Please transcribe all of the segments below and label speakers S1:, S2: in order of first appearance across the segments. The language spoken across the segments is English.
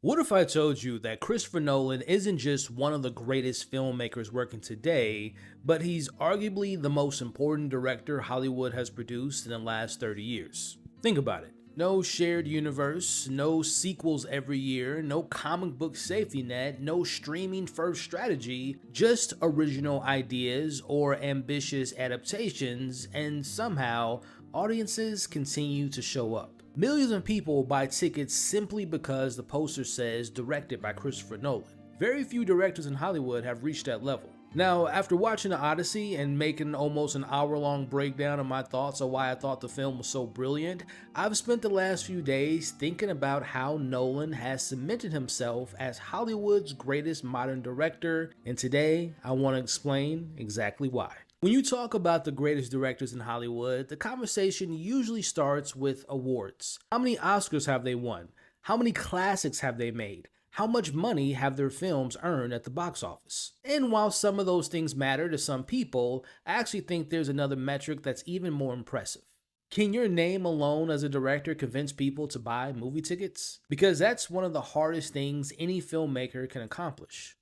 S1: What if I told you that Christopher Nolan isn't just one of the greatest filmmakers working today, but he's arguably the most important director Hollywood has produced in the last 30 years? Think about it. No shared universe, no sequels every year, no comic book safety net, no streaming first strategy, just original ideas or ambitious adaptations, and somehow audiences continue to show up. Millions of people buy tickets simply because the poster says directed by Christopher Nolan. Very few directors in Hollywood have reached that level. Now, after watching the Odyssey and making almost an hour-long breakdown of my thoughts on why I thought the film was so brilliant, I've spent the last few days thinking about how Nolan has cemented himself as Hollywood's greatest modern director, and today I want to explain exactly why. When you talk about the greatest directors in Hollywood, the conversation usually starts with awards. How many Oscars have they won? How many classics have they made? How much money have their films earned at the box office? And while some of those things matter to some people, I actually think there's another metric that's even more impressive. Can your name alone as a director convince people to buy movie tickets? Because that's one of the hardest things any filmmaker can accomplish.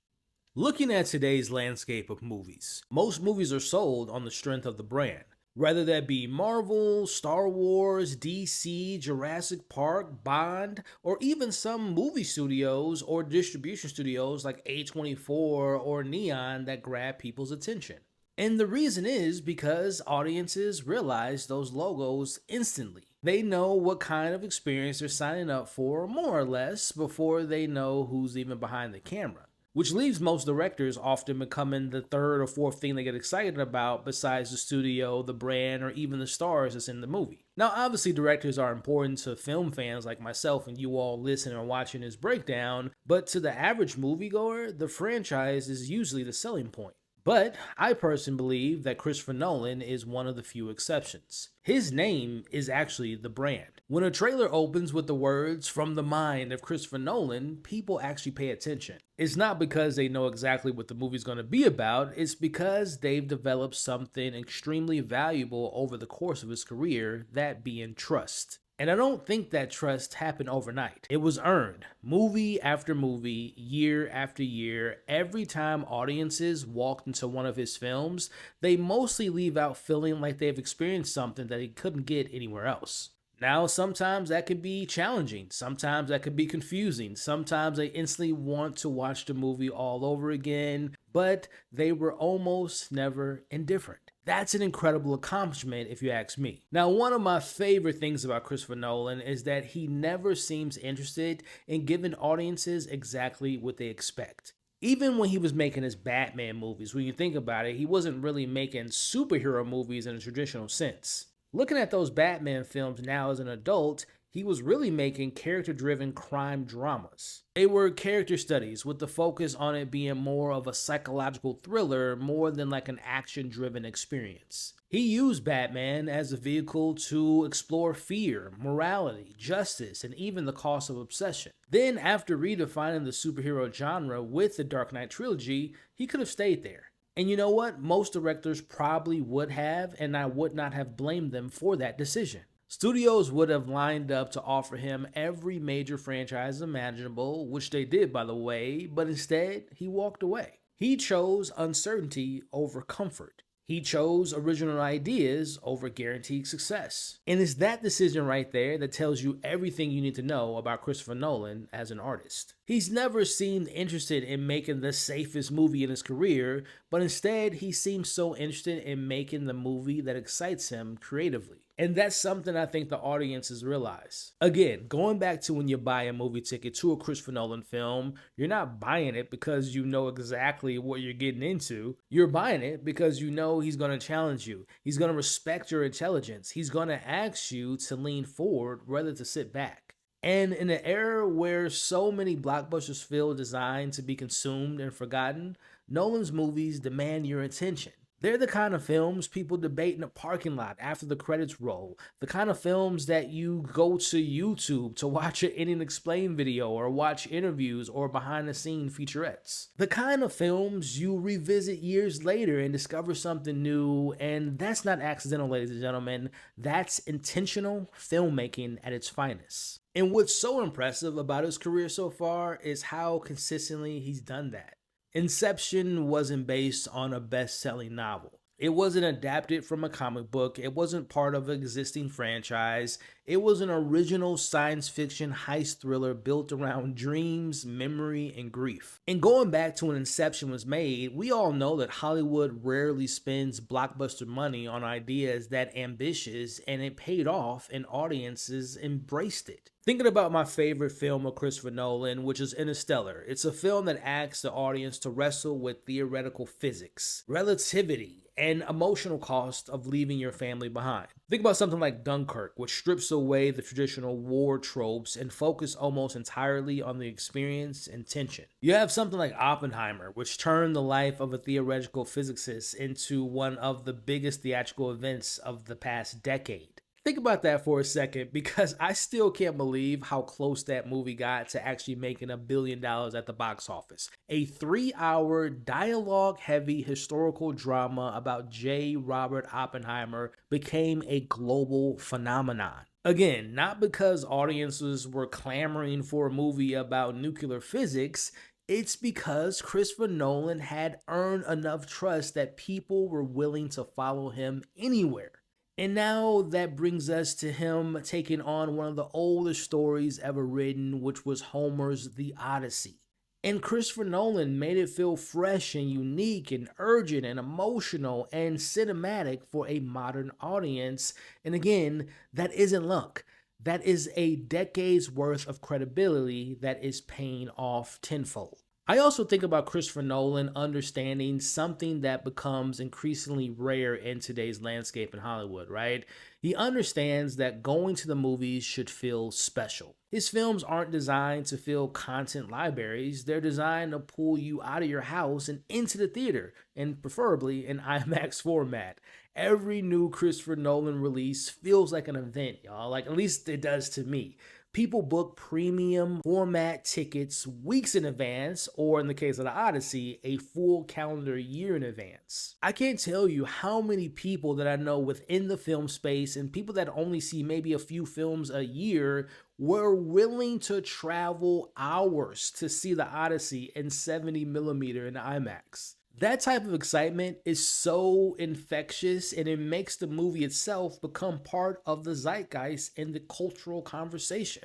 S1: Looking at today's landscape of movies, most movies are sold on the strength of the brand. Whether that be Marvel, Star Wars, DC, Jurassic Park, Bond, or even some movie studios or distribution studios like A24 or Neon that grab people's attention. And the reason is because audiences realize those logos instantly. They know what kind of experience they're signing up for, more or less, before they know who's even behind the camera. Which leaves most directors often becoming the third or fourth thing they get excited about besides the studio, the brand, or even the stars that's in the movie. Now, obviously, directors are important to film fans like myself and you all listening or watching this breakdown, but to the average moviegoer, the franchise is usually the selling point. But I personally believe that Christopher Nolan is one of the few exceptions. His name is actually the brand. When a trailer opens with the words "from the mind of Christopher Nolan," people actually pay attention. It's not because they know exactly what the movie's going to be about, it's because they've developed something extremely valuable over the course of his career, that being trust. And I don't think that trust happened overnight. It was earned, movie after movie, year after year. Every time audiences walked into one of his films, they mostly leave out feeling like they've experienced something that they couldn't get anywhere else. Now, sometimes that could be challenging. Sometimes that could be confusing. Sometimes they instantly want to watch the movie all over again, but they were almost never indifferent. That's an incredible accomplishment if you ask me. Now, one of my favorite things about Christopher Nolan is that he never seems interested in giving audiences exactly what they expect. Even when he was making his Batman movies, when you think about it, he wasn't really making superhero movies in a traditional sense. Looking at those Batman films now as an adult, he was really making character-driven crime dramas. They were character studies with the focus on it being more of a psychological thriller more than like an action-driven experience. He used Batman as a vehicle to explore fear, morality, justice, and even the cost of obsession. Then, after redefining the superhero genre with the Dark Knight trilogy, he could have stayed there. And you know what? Most directors probably would have, and I would not have blamed them for that decision. Studios would have lined up to offer him every major franchise imaginable, which they did, by the way, but instead, he walked away. He chose uncertainty over comfort. He chose original ideas over guaranteed success. And it's that decision right there that tells you everything you need to know about Christopher Nolan as an artist. He's never seemed interested in making the safest movie in his career, but instead he seems so interested in making the movie that excites him creatively. And that's something I think the audiences realize. Again, going back to when you buy a movie ticket to a Christopher Nolan film, you're not buying it because you know exactly what you're getting into. You're buying it because you know he's going to challenge you. He's going to respect your intelligence. He's going to ask you to lean forward rather than sit back. And in an era where so many blockbusters feel designed to be consumed and forgotten, Nolan's movies demand your attention. They're the kind of films people debate in a parking lot after the credits roll. The kind of films that you go to YouTube to watch an Indian Explain video or watch interviews or behind the scene featurettes. The kind of films you revisit years later and discover something new, and that's not accidental, ladies and gentlemen. That's intentional filmmaking at its finest. And what's so impressive about his career so far is how consistently he's done that. Inception wasn't based on a best selling novel. It wasn't adapted from a comic book. It wasn't part of an existing franchise. It was an original science fiction heist thriller built around dreams, memory, and grief. And going back to when Inception was made, we all know that Hollywood rarely spends blockbuster money on ideas that ambitious, and it paid off and audiences embraced it. Thinking about my favorite film of Christopher Nolan, which is Interstellar, it's a film that asks the audience to wrestle with theoretical physics, relativity, and emotional cost of leaving your family behind. Think about something like Dunkirk, which strips away the traditional war tropes and focus almost entirely on the experience and tension. You have something like Oppenheimer, which turned the life of a theoretical physicist into one of the biggest theatrical events of the past decade. Think about that for a second, because I still can't believe how close that movie got to actually making $1 billion at the box office. A 3-hour, dialogue-heavy historical drama about J. Robert Oppenheimer became a global phenomenon. Again, not because audiences were clamoring for a movie about nuclear physics. It's because Christopher Nolan had earned enough trust that people were willing to follow him anywhere. And now that brings us to him taking on one of the oldest stories ever written, which was Homer's The Odyssey. And Christopher Nolan made it feel fresh and unique and urgent and emotional and cinematic for a modern audience. And again, that isn't luck. That is a decade's worth of credibility that is paying off tenfold. I also think about Christopher Nolan understanding something that becomes increasingly rare in today's landscape in Hollywood, right? He understands that going to the movies should feel special. His films aren't designed to fill content libraries. They're designed to pull you out of your house and into the theater, and preferably in IMAX format. Every new Christopher Nolan release feels like an event, y'all. Like, at least it does to me. People book premium format tickets weeks in advance, or in the case of the Odyssey, a full calendar year in advance. I can't tell you how many people that I know within the film space and people that only see maybe a few films a year were willing to travel hours to see the Odyssey in 70mm in IMAX. That type of excitement is so infectious, and it makes the movie itself become part of the zeitgeist and the cultural conversation.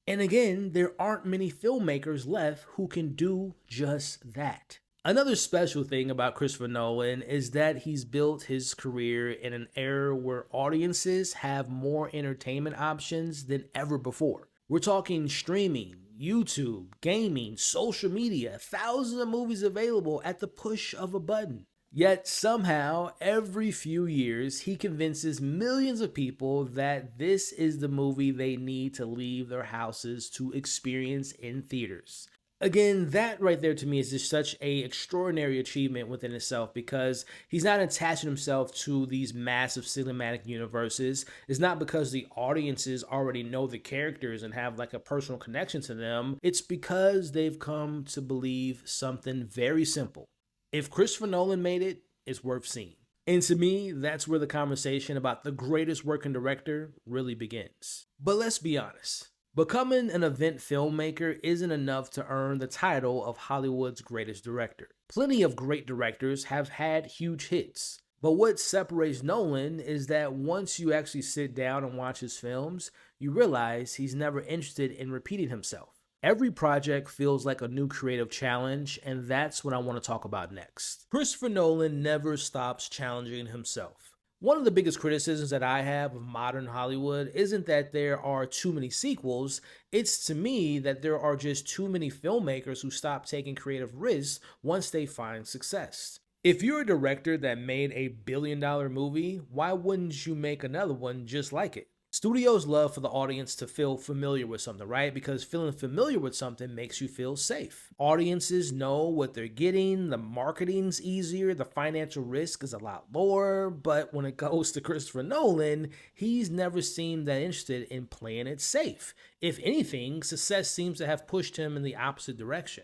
S1: And again, there aren't many filmmakers left who can do just that. Another special thing about Christopher Nolan is that he's built his career in an era where audiences have more entertainment options than ever before. We're talking streaming, YouTube, gaming, social media, thousands of movies available at the push of a button. Yet somehow, every few years, he convinces millions of people that this is the movie they need to leave their houses to experience in theaters. Again, that right there to me is just such an extraordinary achievement within itself, because he's not attaching himself to these massive cinematic universes. It's not because the audiences already know the characters and have like a personal connection to them. It's because they've come to believe something very simple. If Christopher Nolan made it, it's worth seeing. And to me, that's where the conversation about the greatest working director really begins. But let's be honest. Becoming an event filmmaker isn't enough to earn the title of Hollywood's greatest director. Plenty of great directors have had huge hits. But what separates Nolan is that once you actually sit down and watch his films, you realize he's never interested in repeating himself. Every project feels like a new creative challenge, and that's what I want to talk about next. Christopher Nolan never stops challenging himself. One of the biggest criticisms that I have of modern Hollywood isn't that there are too many sequels. It's to me that there are just too many filmmakers who stop taking creative risks once they find success. If you're a director that made a billion-dollar movie, why wouldn't you make another one just like it? Studios love for the audience to feel familiar with something, right? Because feeling familiar with something makes you feel safe. Audiences know what they're getting, the marketing's easier, the financial risk is a lot lower, but when it goes to Christopher Nolan, he's never seemed that interested in playing it safe. If anything, success seems to have pushed him in the opposite direction.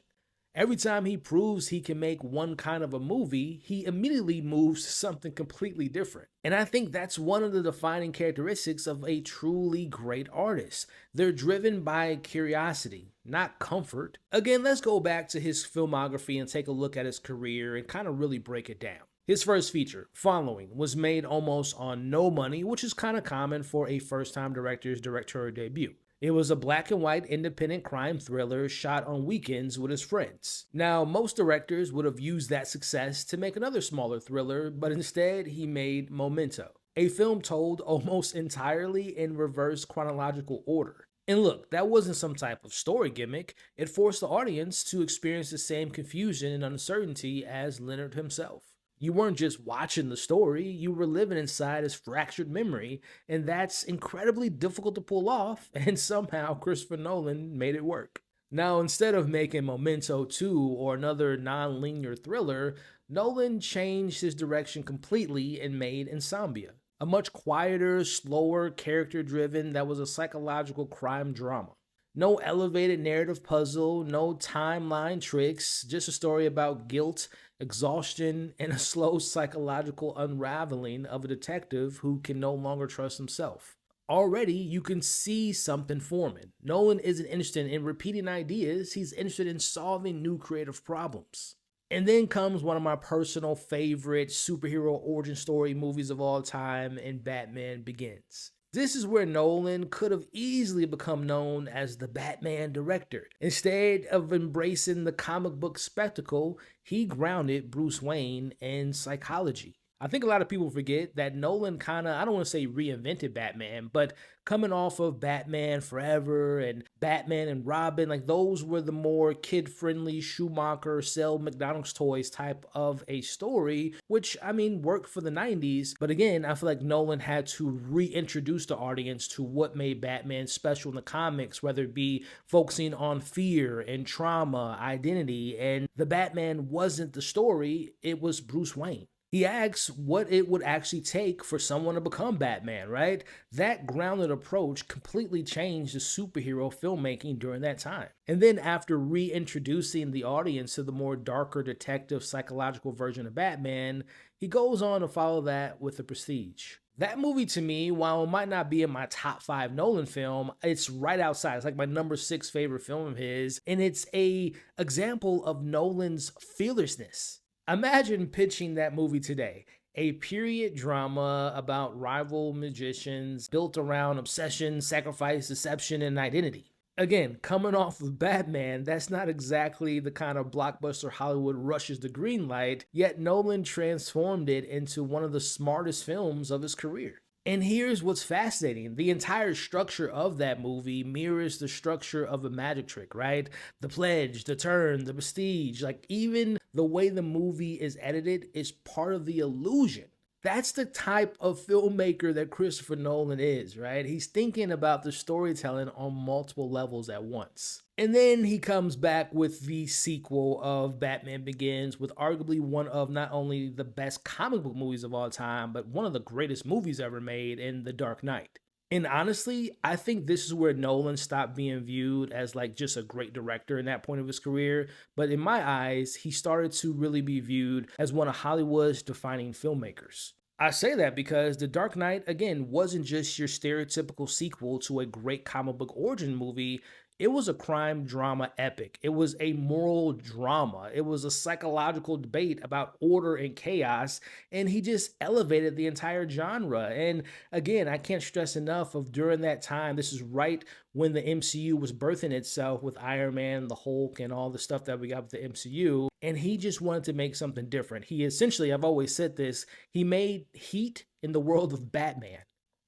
S1: Every time he proves he can make one kind of a movie, he immediately moves to something completely different. And I think that's one of the defining characteristics of a truly great artist. They're driven by curiosity, not comfort. Again, let's go back to his filmography and take a look at his career and kind of really break it down. His first feature, Following, was made almost on no money, which is kind of common for a first-time director's directorial debut. It was a black and white independent crime thriller shot on weekends with his friends. Now, most directors would have used that success to make another smaller thriller, but instead he made Memento, a film told almost entirely in reverse chronological order. And look, that wasn't some type of story gimmick. It forced the audience to experience the same confusion and uncertainty as Leonard himself. You weren't just watching the story, you were living inside his fractured memory, and that's incredibly difficult to pull off, and somehow Christopher Nolan made it work. Now, instead of making Memento 2 or another non-linear thriller, Nolan changed his direction completely and made Insomnia, a much quieter, slower, character-driven that was a psychological crime drama. No elevated narrative puzzle, no timeline tricks, just a story about guilt, exhaustion, and a slow psychological unraveling of a detective who can no longer trust himself. Already, you can see something forming. Nolan isn't interested in repeating ideas, he's interested in solving new creative problems. And then comes one of my personal favorite superhero origin story movies of all time, and Batman Begins. This is where Nolan could have easily become known as the Batman director. Instead of embracing the comic book spectacle, he grounded Bruce Wayne in psychology. I think a lot of people forget that Nolan kind of, I don't want to say reinvented Batman, but coming off of Batman Forever and Batman and Robin, like those were the more kid-friendly Schumacher sell McDonald's toys type of a story, which I mean worked for the 90s. But again, I feel like Nolan had to reintroduce the audience to what made Batman special in the comics, whether it be focusing on fear and trauma, identity, and the Batman wasn't the story, it was Bruce Wayne. He asks what it would actually take for someone to become Batman, right? That grounded approach completely changed the superhero filmmaking during that time. And then after reintroducing the audience to the more darker detective psychological version of Batman, he goes on to follow that with The Prestige. That movie to me, while it might not be in my top 5 Nolan film, it's right outside. It's like my number 6 favorite film of his, and it's a example of Nolan's fearlessness. Imagine pitching that movie today. A period drama about rival magicians built around obsession, sacrifice, deception, and identity. Again, coming off of Batman, that's not exactly the kind of blockbuster Hollywood rushes the green light, yet Nolan transformed it into one of the smartest films of his career. And here's what's fascinating. The entire structure of that movie mirrors the structure of a magic trick, right? The Pledge, The Turn, The Prestige, like even the way the movie is edited is part of the illusion. That's the type of filmmaker that Christopher Nolan is, right? He's thinking about the storytelling on multiple levels at once. And then he comes back with the sequel of Batman Begins, with arguably one of not only the best comic book movies of all time, but one of the greatest movies ever made in The Dark Knight. And honestly, I think this is where Nolan stopped being viewed as like just a great director in that point of his career. But in my eyes, he started to really be viewed as one of Hollywood's defining filmmakers. I say that because The Dark Knight, again, wasn't just your stereotypical sequel to a great comic book origin movie. It was a crime drama epic. It was a moral drama. It was a psychological debate about order and chaos, and he just elevated the entire genre. And again, I can't stress enough of during that time, this is right when the MCU was birthing itself with Iron Man, the Hulk, and all the stuff that we got with the MCU, and he just wanted to make something different. He essentially, I've always said this, he made heat in the world of Batman.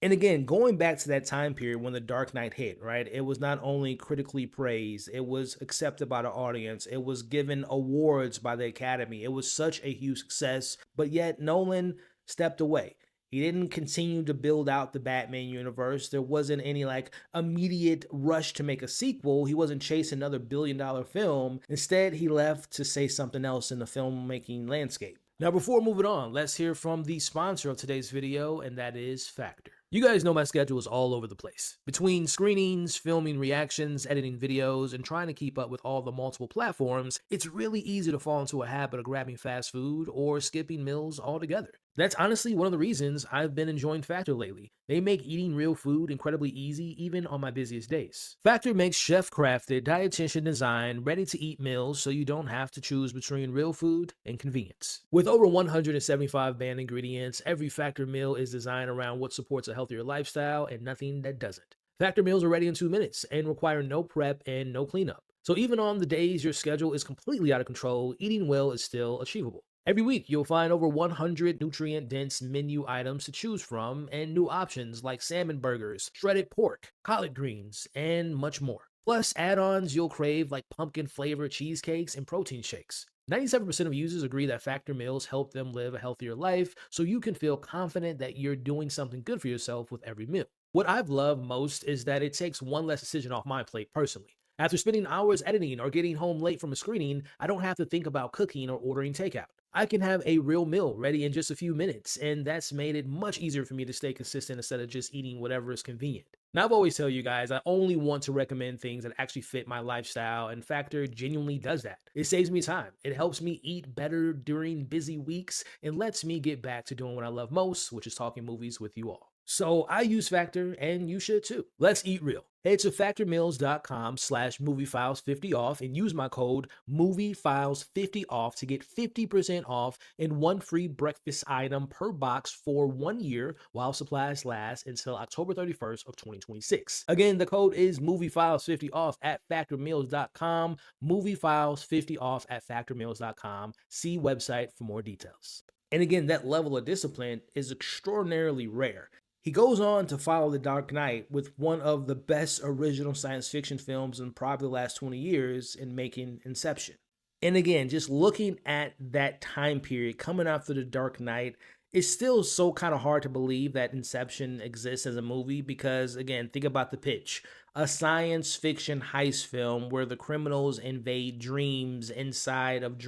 S1: And again, going back to that time period when The Dark Knight hit, right? It was not only critically praised, it was accepted by the audience, it was given awards by the Academy. It was such a huge success, but yet Nolan stepped away. He didn't continue to build out the Batman universe. There wasn't any like immediate rush to make a sequel. He wasn't chasing another billion-dollar film. Instead, he left to say something else in the filmmaking landscape. Now, before moving on, let's hear from the sponsor of today's video, and that is Factor. You guys know my schedule is all over the place. Between screenings, filming reactions, editing videos, and trying to keep up with all the multiple platforms, it's really easy to fall into a habit of grabbing fast food or skipping meals altogether. That's honestly one of the reasons I've been enjoying Factor lately. They make eating real food incredibly easy even on my busiest days. Factor makes chef-crafted, dietitian designed, ready-to-eat meals so you don't have to choose between real food and convenience. With over 175 banned ingredients, every Factor meal is designed around what supports a healthier lifestyle and nothing that doesn't. Factor meals are ready in 2 minutes and require no prep and no cleanup. So even on the days your schedule is completely out of control, eating well is still achievable. Every week, you'll find over 100 nutrient-dense menu items to choose from and new options like salmon burgers, shredded pork, collard greens, and much more. Plus, add-ons you'll crave like pumpkin-flavored cheesecakes and protein shakes. 97% of users agree that Factor meals help them live a healthier life, so you can feel confident that you're doing something good for yourself with every meal. What I've loved most is that it takes one less decision off my plate personally. After spending hours editing or getting home late from a screening, I don't have to think about cooking or ordering takeout. I can have a real meal ready in just a few minutes, and that's made it much easier for me to stay consistent instead of just eating whatever is convenient. Now, I've always tell you guys, I only want to recommend things that actually fit my lifestyle, and Factor genuinely does that. It saves me time. It helps me eat better during busy weeks and lets me get back to doing what I love most, which is talking movies with you all. So I use Factor, and you should too. Let's eat real. Head to factormeals.com/moviefiles50 off and use my code moviefiles50 off to get 50% off and one free breakfast item per box for 1 year while supplies last until October 31st of 2026. Again, the code is moviefiles50 off at factormeals.com, moviefiles50 off at factormeals.com. See website for more details. And again, that level of discipline is extraordinarily rare. He goes on to follow The Dark Knight with one of the best original science fiction films in probably the last 20 years in making Inception. And again, just looking at that time period coming after The Dark Knight, it's still so kind of hard to believe that Inception exists as a movie because, again, think about the pitch. A science fiction heist film where the criminals invade dreams inside of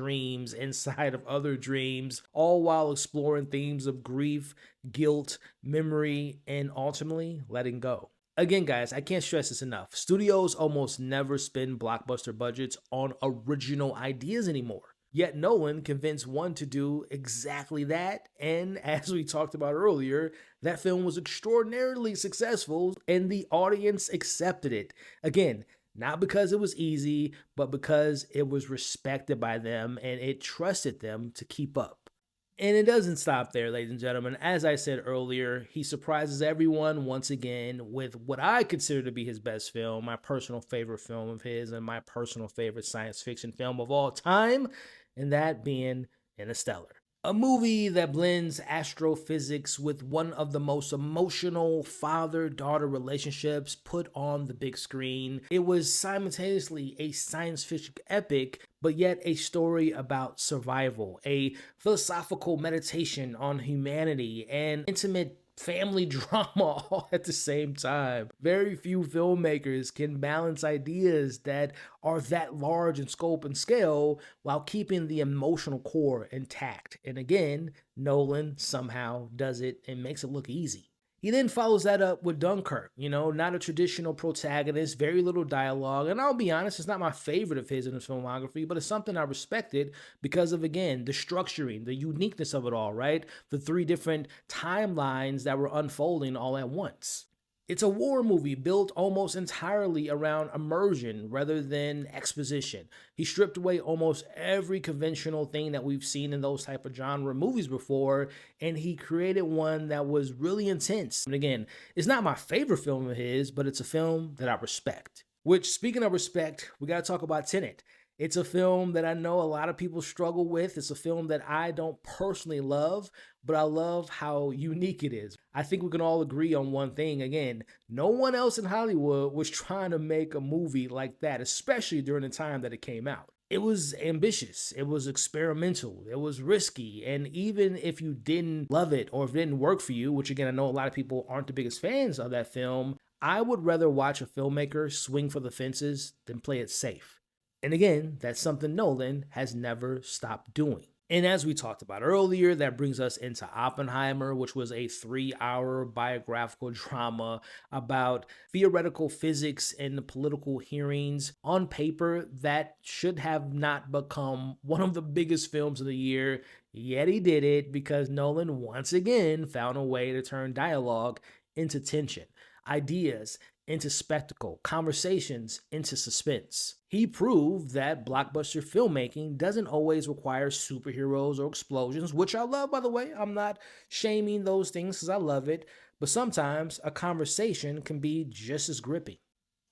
S1: other dreams, all while exploring themes of grief, guilt, memory, and ultimately letting go. Again, guys, I can't stress this enough. Studios almost never spend blockbuster budgets on original ideas anymore. Yet Nolan convinced one to do exactly that, and as we talked about earlier, that film was extraordinarily successful and the audience accepted it. Again, not because it was easy, but because it was respected by them and it trusted them to keep up. And it doesn't stop there, ladies and gentlemen. As I said earlier, he surprises everyone once again with what I consider to be his best film, my personal favorite film of his, and my personal favorite science fiction film of all time, and that being Interstellar. A movie that blends astrophysics with one of the most emotional father-daughter relationships put on the big screen. It was simultaneously a science fiction epic, but yet a story about survival, a philosophical meditation on humanity, and intimate family drama all at the same time. Very few filmmakers can balance ideas that are that large in scope and scale while keeping the emotional core intact. And again, Nolan somehow does it and makes it look easy. He then follows that up with Dunkirk, not a traditional protagonist, very little dialogue, and I'll be honest, it's not my favorite of his in his filmography, but it's something I respected because of, again, the structuring, the uniqueness of it all, right? The 3 different timelines that were unfolding all at once. It's a war movie built almost entirely around immersion rather than exposition. He stripped away almost every conventional thing that we've seen in those type of genre movies before, and he created one that was really intense. And again, it's not my favorite film of his, but it's a film that I respect. Which, speaking of respect, we got to talk about Tenet. It's a film that I know a lot of people struggle with. It's a film that I don't personally love, but I love how unique it is. I think we can all agree on one thing. Again, no one else in Hollywood was trying to make a movie like that, especially during the time that it came out. It was ambitious, it was experimental, it was risky, and even if you didn't love it or if it didn't work for you, which again, I know a lot of people aren't the biggest fans of that film, I would rather watch a filmmaker swing for the fences than play it safe. And again, that's something Nolan has never stopped doing. And as we talked about earlier, that brings us into Oppenheimer, which was a 3 hour biographical drama about theoretical physics and political hearings. On paper, that should have not become one of the biggest films of the year, yet he did it because Nolan once again found a way to turn dialogue into tension, ideas into spectacle, conversations into suspense. He proved that blockbuster filmmaking doesn't always require superheroes or explosions, which I love, by the way. I'm not shaming those things because I love it, but sometimes a conversation can be just as gripping.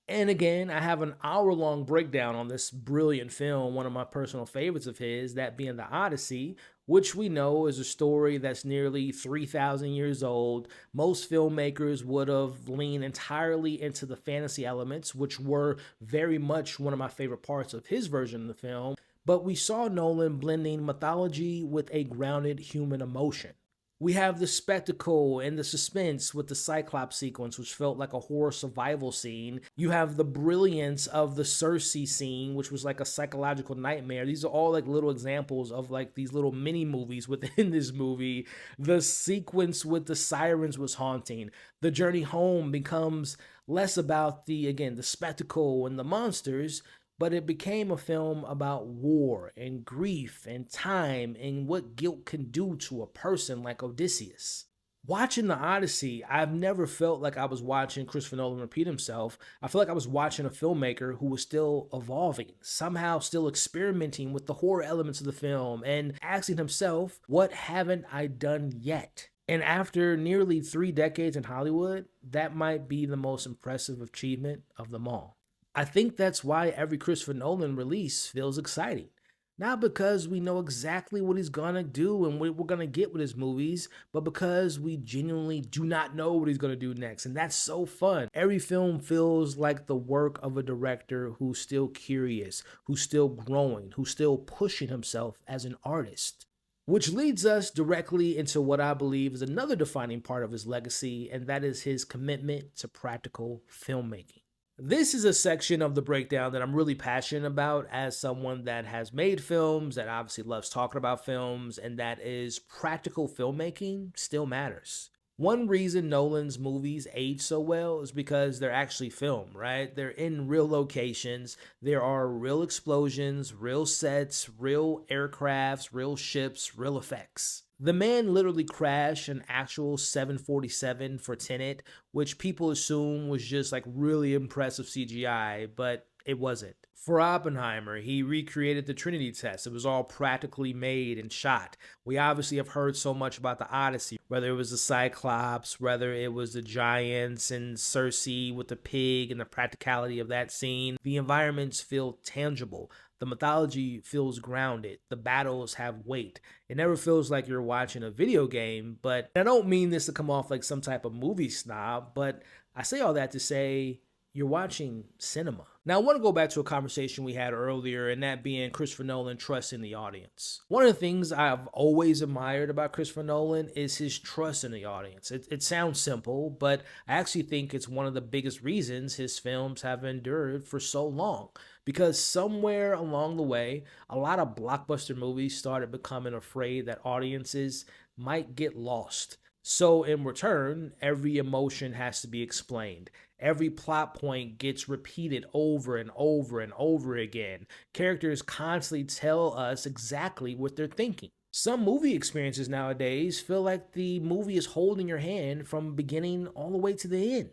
S1: And again, I have an hour-long breakdown on this brilliant film, one of my personal favorites of his, that being the Odyssey, which we know is a story that's nearly 3,000 years old. Most filmmakers would have leaned entirely into the fantasy elements, which were very much one of my favorite parts of his version of the film. But we saw Nolan blending mythology with a grounded human emotion. We have the spectacle and the suspense with the Cyclops sequence, which felt like a horror survival scene. You have the brilliance of the Cersei scene, which was like a psychological nightmare. These are all like little examples of like these little mini movies within this movie. The sequence with the sirens was haunting. The journey home becomes less about the spectacle and the monsters, but it became a film about war and grief and time and what guilt can do to a person like Odysseus. Watching the Odyssey, I've never felt like I was watching Christopher Nolan repeat himself. I feel like I was watching a filmmaker who was still evolving, somehow still experimenting with the horror elements of the film and asking himself, what haven't I done yet? And after nearly 3 decades in Hollywood, that might be the most impressive achievement of them all. I think that's why every Christopher Nolan release feels exciting. Not because we know exactly what he's gonna do and what we're gonna get with his movies, but because we genuinely do not know what he's gonna do next. And that's so fun. Every film feels like the work of a director who's still curious, who's still growing, who's still pushing himself as an artist. Which leads us directly into what I believe is another defining part of his legacy, and that is his commitment to practical filmmaking. This is a section of the breakdown that I'm really passionate about as someone that has made films, that obviously loves talking about films, and that is practical filmmaking still matters. One reason Nolan's movies age so well is because they're actually filmed, right? They're in real locations. There are real explosions, real sets, real aircrafts, real ships, real effects. The man literally crashed an actual 747 for Tenet, which people assume was just like really impressive CGI, but it wasn't. For Oppenheimer, he recreated the Trinity test. It was all practically made and shot. We obviously have heard so much about the Odyssey, whether it was the Cyclops, whether it was the giants and Cersei with the pig and the practicality of that scene. The environments feel tangible. The mythology feels grounded. The battles have weight. It never feels like you're watching a video game, but I don't mean this to come off like some type of movie snob, but I say all that to say you're watching cinema. Now, I want to go back to a conversation we had earlier, and that being Christopher Nolan trusting the audience. One of the things I've always admired about Christopher Nolan is his trust in the audience. It sounds simple, but I actually think it's one of the biggest reasons his films have endured for so long. Because somewhere along the way, a lot of blockbuster movies started becoming afraid that audiences might get lost. So in return, every emotion has to be explained. Every plot point gets repeated over and over and over again. Characters constantly tell us exactly what they're thinking. Some movie experiences nowadays feel like the movie is holding your hand from beginning all the way to the end.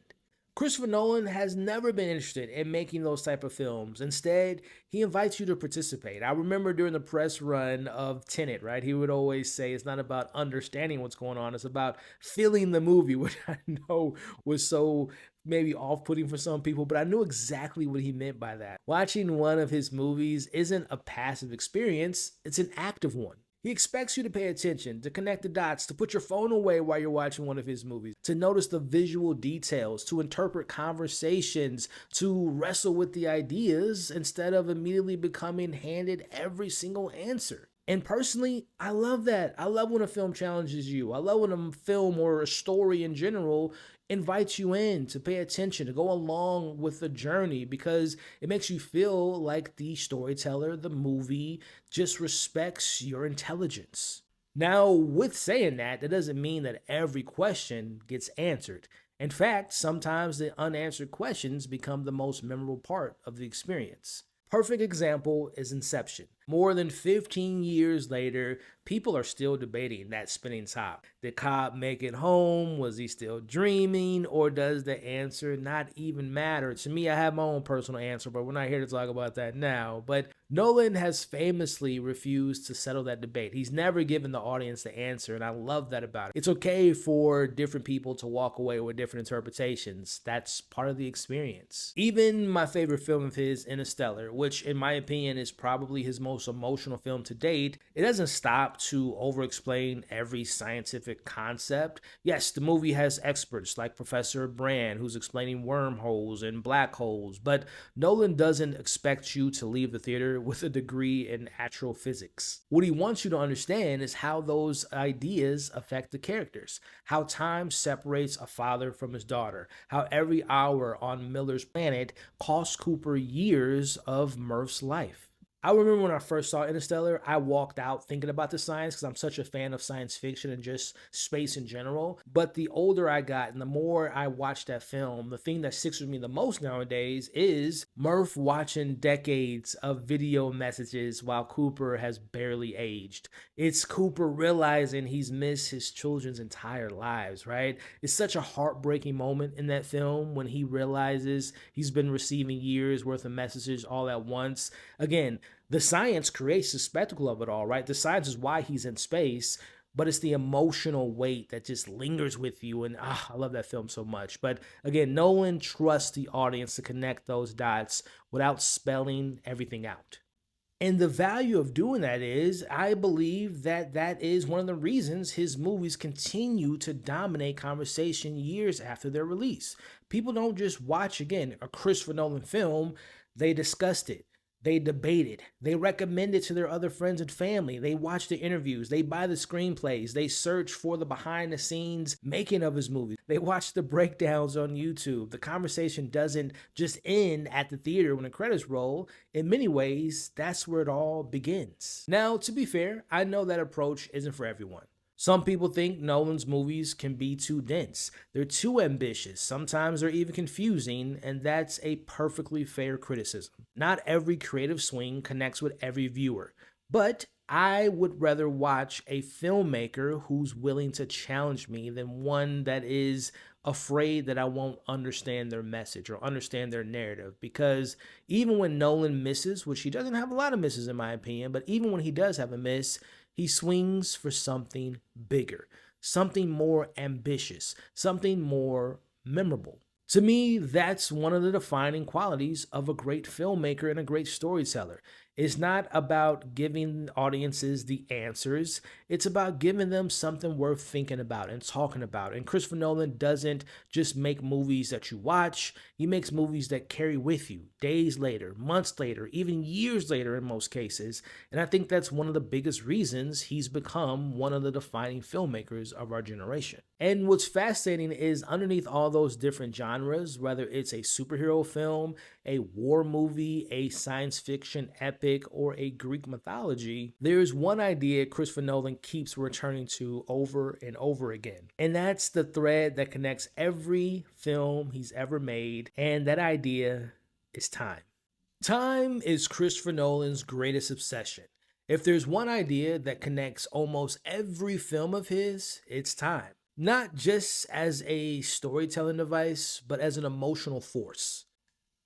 S1: Christopher Nolan has never been interested in making those type of films. Instead, he invites you to participate. I remember during the press run of Tenet, right? He would always say it's not about understanding what's going on. It's about feeling the movie, which I know was so maybe off-putting for some people, but I knew exactly what he meant by that. Watching one of his movies isn't a passive experience, it's an active one. He expects you to pay attention, to connect the dots, to put your phone away while you're watching one of his movies, to notice the visual details, to interpret conversations, to wrestle with the ideas instead of immediately becoming handed every single answer. And personally, I love that. I love when a film challenges you. I love when a film or a story in general invites you in to pay attention, to go along with the journey because it makes you feel like the storyteller, the movie just respects your intelligence. Now, with saying that, that doesn't mean that every question gets answered. In fact, sometimes the unanswered questions become the most memorable part of the experience. Perfect example is Inception. More than 15 years later, people are still debating that spinning top. Did Cobb make it home? Was he still dreaming? Or does the answer not even matter? To me, I have my own personal answer, but we're not here to talk about that now. But Nolan has famously refused to settle that debate. He's never given the audience the answer, and I love that about it. It's okay for different people to walk away with different interpretations. That's part of the experience. Even my favorite film of his, Interstellar, which in my opinion is probably his most emotional film to date, it doesn't stop to over-explain every scientific concept. Yes, the movie has experts like Professor Brand, who's explaining wormholes and black holes, but Nolan doesn't expect you to leave the theater with a degree in astrophysics. What he wants you to understand is how those ideas affect the characters, how time separates a father from his daughter, how every hour on Miller's planet costs Cooper years of Murph's life. I remember when I first saw Interstellar, I walked out thinking about the science because I'm such a fan of science fiction and just space in general. But the older I got and the more I watched that film, the thing that sticks with me the most nowadays is Murph watching decades of video messages while Cooper has barely aged. It's Cooper realizing he's missed his children's entire lives, right? It's such a heartbreaking moment in that film when he realizes he's been receiving years worth of messages all at once. Again, the science creates the spectacle of it all, right? The science is why he's in space, but it's the emotional weight that just lingers with you. And I love that film so much. But again, Nolan trusts the audience to connect those dots without spelling everything out. And the value of doing that is, I believe that that is one of the reasons his movies continue to dominate conversation years after their release. People don't just watch, again, a Christopher Nolan film, they discussed it. They debate it. They recommend it to their other friends and family. They watch the interviews. They buy the screenplays. They search for the behind the scenes making of his movies. They watch the breakdowns on YouTube. The conversation doesn't just end at the theater when the credits roll. In many ways, that's where it all begins. Now, to be fair, I know that approach isn't for everyone. Some people think Nolan's movies can be too dense. They're too ambitious. Sometimes they're even confusing, and that's a perfectly fair criticism. Not every creative swing connects with every viewer, but I would rather watch a filmmaker who's willing to challenge me than one that is afraid that I won't understand their message or understand their narrative. Because even when Nolan misses, which he doesn't have a lot of misses in my opinion, but even when he does have a miss, he swings for something bigger, something more ambitious, something more memorable. To me, that's one of the defining qualities of a great filmmaker and a great storyteller. It's not about giving audiences the answers. It's about giving them something worth thinking about and talking about. And Christopher Nolan doesn't just make movies that you watch. He makes movies that carry with you days later, months later, even years later in most cases. And I think that's one of the biggest reasons he's become one of the defining filmmakers of our generation. And what's fascinating is underneath all those different genres, whether it's a superhero film, a war movie, a science fiction epic, or a Greek mythology, there's one idea Christopher Nolan keeps returning to over and over again. And that's the thread that connects every film he's ever made, and that idea is time. Time is Christopher Nolan's greatest obsession. If there's one idea that connects almost every film of his, it's time. Not just as a storytelling device, but as an emotional force.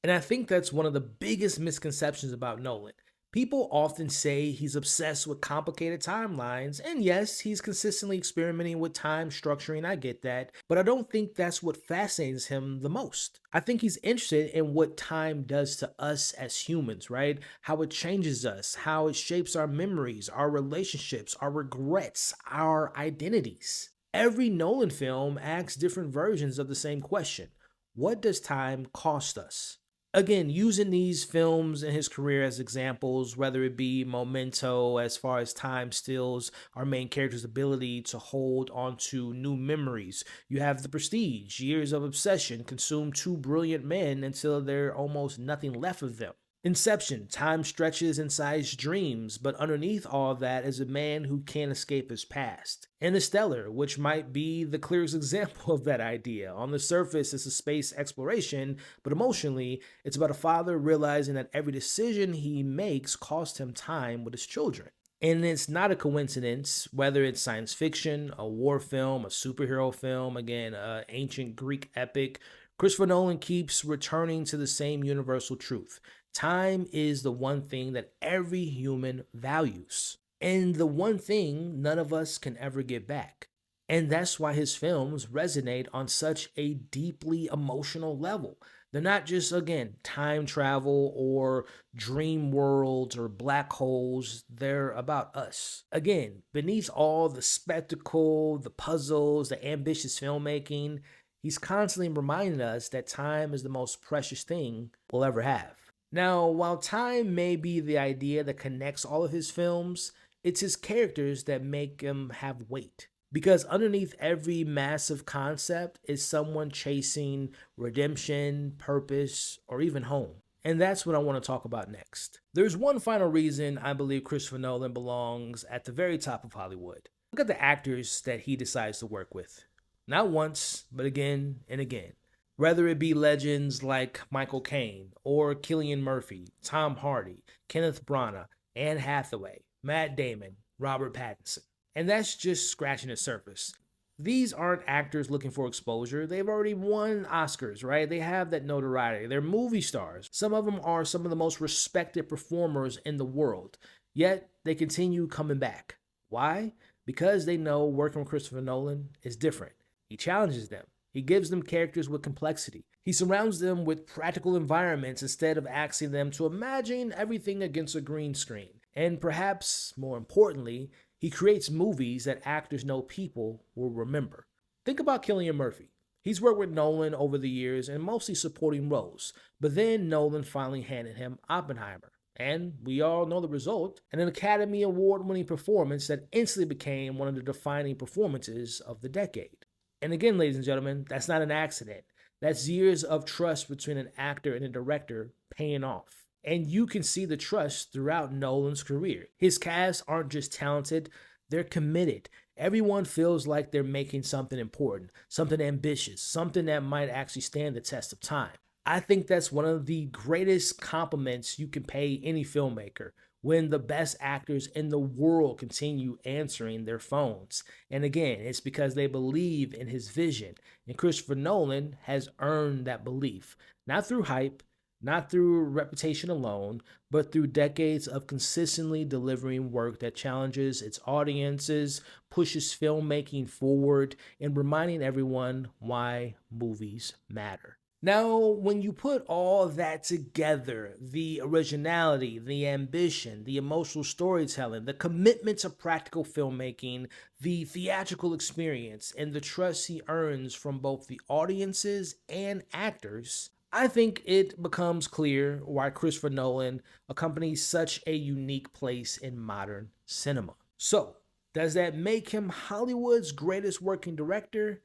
S1: And I think that's one of the biggest misconceptions about Nolan. People often say he's obsessed with complicated timelines, and yes, he's consistently experimenting with time structuring, I get that, but I don't think that's what fascinates him the most. I think he's interested in what time does to us as humans, right? How it changes us, how it shapes our memories, our relationships, our regrets, our identities. Every Nolan film asks different versions of the same question. What does time cost us? Again, using these films in his career as examples, whether it be Memento, as far as time stills our main character's ability to hold onto new memories. You have The Prestige, years of obsession consume two brilliant men until there's almost nothing left of them. Inception, time stretches inside his dreams, but underneath all that is a man who can't escape his past. Interstellar, which might be the clearest example of that idea. On the surface, it's a space exploration, but emotionally, it's about a father realizing that every decision he makes costs him time with his children. And it's not a coincidence whether it's science fiction, a war film, a superhero film, again, an ancient Greek epic. Christopher Nolan keeps returning to the same universal truth. Time is the one thing that every human values, and the one thing none of us can ever get back. And that's why his films resonate on such a deeply emotional level. They're not just, again, time travel or dream worlds or black holes. They're about us. Again, beneath all the spectacle, the puzzles, the ambitious filmmaking, he's constantly reminding us that time is the most precious thing we'll ever have. Now, while time may be the idea that connects all of his films, it's his characters that make him have weight. Because underneath every massive concept is someone chasing redemption, purpose, or even home. And that's what I want to talk about next. There's one final reason I believe Christopher Nolan belongs at the very top of Hollywood. Look at the actors that he decides to work with. Not once, but again and again. Whether it be legends like Michael Caine or Cillian Murphy, Tom Hardy, Kenneth Branagh, Anne Hathaway, Matt Damon, Robert Pattinson. And that's just scratching the surface. These aren't actors looking for exposure. They've already won Oscars, right? They have that notoriety. They're movie stars. Some of them are some of the most respected performers in the world. Yet they continue coming back. Why? Because they know working with Christopher Nolan is different. He challenges them. He gives them characters with complexity. He surrounds them with practical environments instead of asking them to imagine everything against a green screen. And perhaps more importantly, he creates movies that actors know people will remember. Think about Cillian Murphy. He's worked with Nolan over the years in mostly supporting roles, but then Nolan finally handed him Oppenheimer. And we all know the result, an Academy Award-winning performance that instantly became one of the defining performances of the decade. And again, ladies and gentlemen, that's not an accident. That's years of trust between an actor and a director paying off. And you can see the trust throughout Nolan's career. His cast aren't just talented, they're committed. Everyone feels like they're making something important, something ambitious, something that might actually stand the test of time. I think that's one of the greatest compliments you can pay any filmmaker, when the best actors in the world continue answering their phones. And again, it's because they believe in his vision. And Christopher Nolan has earned that belief, not through hype, not through reputation alone, but through decades of consistently delivering work that challenges its audiences, pushes filmmaking forward, and reminding everyone why movies matter. Now, when you put all that together, the originality, the ambition, the emotional storytelling, the commitment to practical filmmaking, the theatrical experience, and the trust he earns from both the audiences and actors, I think it becomes clear why Christopher Nolan accompanies such a unique place in modern cinema. So, does that make him Hollywood's greatest working director?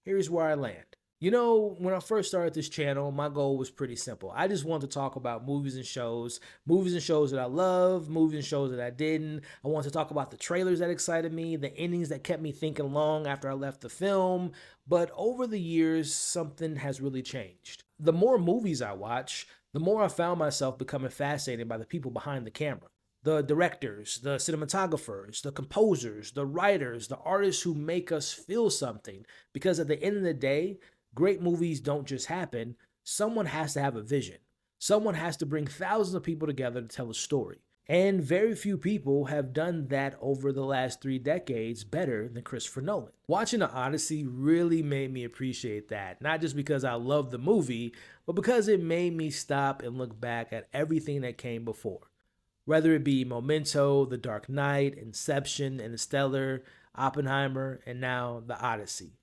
S1: Here's where I land. You know, when I first started this channel, my goal was pretty simple. I just wanted to talk about movies and shows that I love, movies and shows that I didn't. I wanted to talk about the trailers that excited me, the endings that kept me thinking long after I left the film. But over the years, something has really changed. The more movies I watch, the more I found myself becoming fascinated by the people behind the camera. The directors, the cinematographers, the composers, the writers, the artists who make us feel something. Because at the end of the day, great movies don't just happen. Someone has to have a vision. Someone has to bring thousands of people together to tell a story. And very few people have done that over the last 3 decades better than Christopher Nolan. Watching the Odyssey really made me appreciate that, not just because I love the movie, but because it made me stop and look back at everything that came before. Whether it be Memento, The Dark Knight, Inception, Interstellar, Oppenheimer, and now The Odyssey.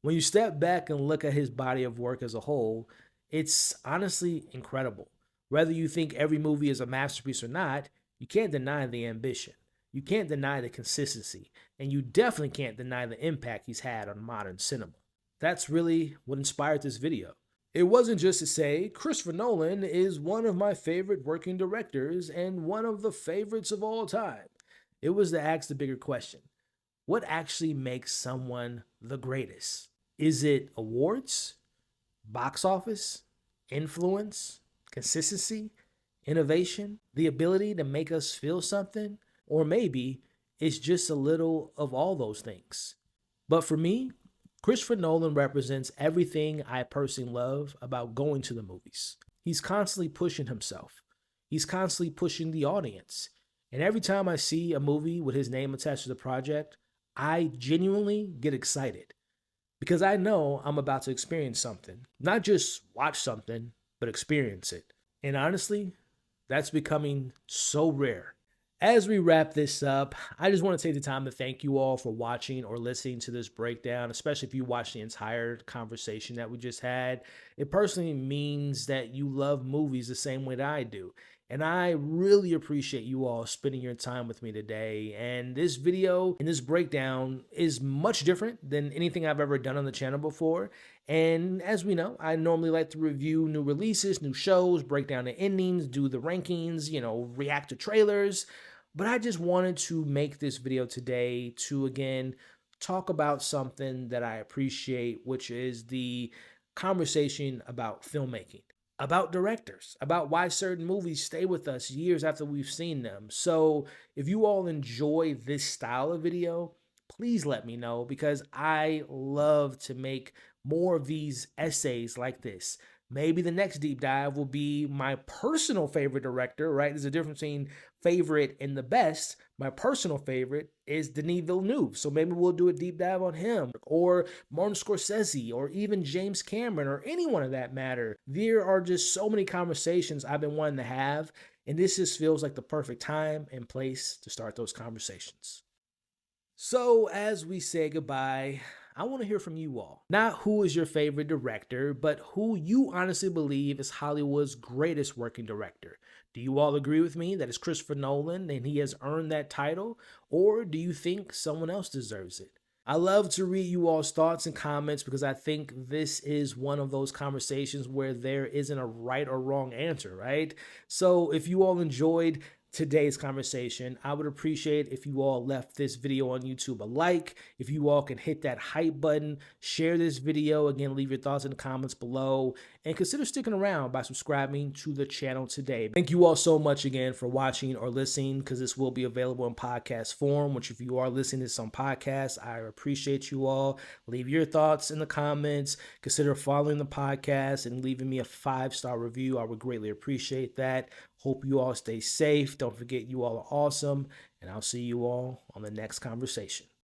S1: When you step back and look at his body of work as a whole, It's honestly incredible. Whether you think every movie is a masterpiece or not, you can't deny the ambition. You can't deny the consistency. And you definitely can't deny the impact he's had on modern cinema. That's really what inspired this video. It wasn't just to say Christopher Nolan is one of my favorite working directors and one of the favorites of all time. It was to ask the bigger question: what actually makes someone the greatest? Is it awards, box office, influence, consistency, innovation, the ability to make us feel something? Or maybe it's just a little of all those things. But for me, Christopher Nolan represents everything I personally love about going to the movies. He's constantly pushing himself, he's constantly pushing the audience. And every time I see a movie with his name attached to the project, I genuinely get excited because I know I'm about to experience something. Not just watch something, but experience it. And honestly, that's becoming so rare. As we wrap this up, I just want to take the time to thank you all for watching or listening to this breakdown, especially if you watched the entire conversation that we just had. It personally means that you love movies the same way that I do. And I really appreciate you all spending your time with me today. And this video and this breakdown is much different than anything I've ever done on the channel before. And as we know, I normally like to review new releases, new shows, break down the endings, do the rankings, react to trailers. But I just wanted to make this video today to, again, talk about something that I appreciate, which is the conversation about filmmaking, about directors, about why certain movies stay with us years after we've seen them. So if you all enjoy this style of video, please let me know, because I love to make more of these essays like this. Maybe the next deep dive will be my personal favorite director, right? There's a difference between favorite and the best. My personal favorite is Denis Villeneuve. So maybe we'll do a deep dive on him, or Martin Scorsese, or even James Cameron, or anyone of that matter. There are just so many conversations I've been wanting to have, and this just feels like the perfect time and place to start those conversations. So, as we say goodbye, I want to hear from you all. Not who is your favorite director, but who you honestly believe is Hollywood's greatest working director. Do you all agree with me that it's Christopher Nolan and he has earned that title? Or do you think someone else deserves it? I love to read you all's thoughts and comments, because I think this is one of those conversations where there isn't a right or wrong answer, right? So if you all enjoyed today's conversation, I would appreciate if you all left this video on YouTube a like, if you all can hit that hype button, share this video, again, leave your thoughts in the comments below, and consider sticking around by subscribing to the channel today. Thank you all so much again for watching or listening, because this will be available in podcast form, which if you are listening to this on podcast, I appreciate you all. Leave your thoughts in the comments, consider following the podcast and leaving me a 5-star review. I would greatly appreciate that. Hope you all stay safe. Don't forget, you all are awesome. And I'll see you all on the next conversation.